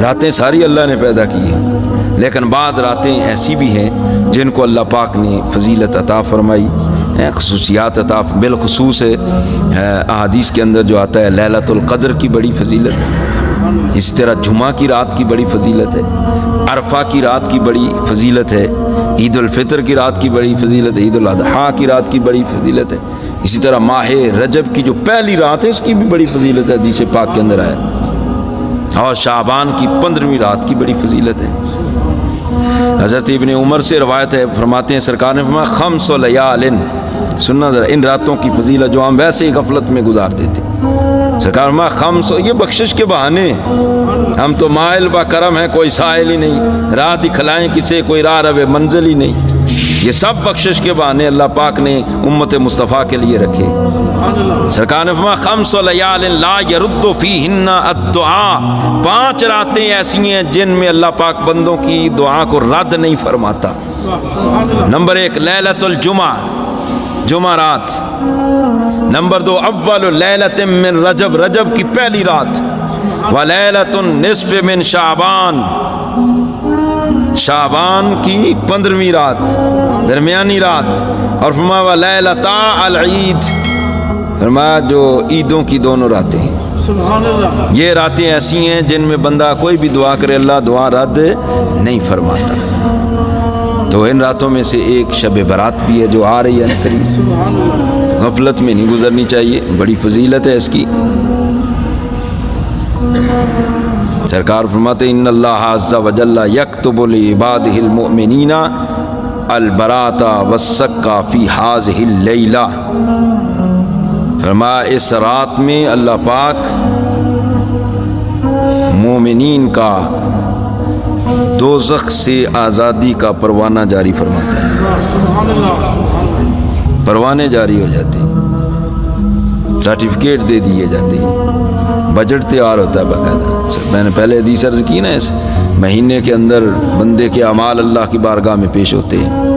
راتیں ساری اللہ نے پیدا کی ہیں، لیکن بعض راتیں ایسی بھی ہیں جن کو اللہ پاک نے فضیلت عطا فرمائی، خصوصیات عطا، بالخصوص احادیث کے اندر جو آتا ہے لیلۃ القدر کی بڑی فضیلت ہے، اسی طرح جمعہ کی رات کی بڑی فضیلت ہے، عرفہ کی رات کی بڑی فضیلت ہے، عید الفطر کی رات کی بڑی فضیلت ہے، عید الاضحیٰ کی رات کی بڑی فضیلت ہے، اسی طرح ماہ رجب کی جو پہلی رات ہے اس کی بھی بڑی فضیلت ہے، حدیث پاک کے اندر ہے، اور شعبان کی 15ویں رات کی بڑی فضیلت ہے۔ حضرت ابن عمر سے روایت ہے، فرماتے ہیں سرکار نے فرمایا خمس لیال، سننا ذرا ان راتوں کی فضیلت جو ہم ویسے ہی غفلت میں گزار دیتے، سرکار فرمایا خمس، یہ بخشش کے بہانے، ہم تو مائل با کرم ہیں، کوئی سائل ہی نہیں، راہ دکھلائیں کسے، کوئی راہ رو منزل ہی نہیں، یہ سب بخشش کے بہانے اللہ پاک نے امت مصطفیٰ کے لیے رکھے۔ سرکار نے فرمایا خمس لیال لا یرد فیہن الدعاء، 5 راتیں ایسی ہیں جن میں اللہ پاک بندوں کی دعا کو رد نہیں فرماتا۔ نمبر 1 لیلۃ الجمعہ، جمعہ رات۔ نمبر 2 اول لیلۃ من رجب، رجب کی پہلی رات، ولیلۃ النصف من شعبان، شعبان کی 15ویں رات، درمیانی رات، اور فرمایا ولیلتا العید، فرمایا جو عیدوں کی دونوں راتیں، یہ راتیں ایسی ہیں جن میں بندہ کوئی بھی دعا کرے اللہ دعا رد نہیں فرماتا۔ تو ان راتوں میں سے ایک شب برات بھی ہے جو آ رہی ہے قریب، غفلت میں نہیں گزرنی چاہیے، بڑی فضیلت ہے اس کی۔ سرکار فرماتے ان اللہ عز وجل یکتب لعبادہ المؤمنین البراۃ والسکا فی ہذہ اللیلہ، فرمایا اس رات میں اللہ پاک مومنین کا دوزخ سے آزادی کا پروانہ جاری فرماتا ہے، پروانے جاری ہو جاتے ہیں، سرٹیفکیٹ دے دیے جاتے ہیں، بجٹ تیار ہوتا ہے باقاعدہ۔ میں نے پہلے حدیث عرض کی نا، اس مہینے کے اندر بندے کے اعمال اللہ کی بارگاہ میں پیش ہوتے ہیں،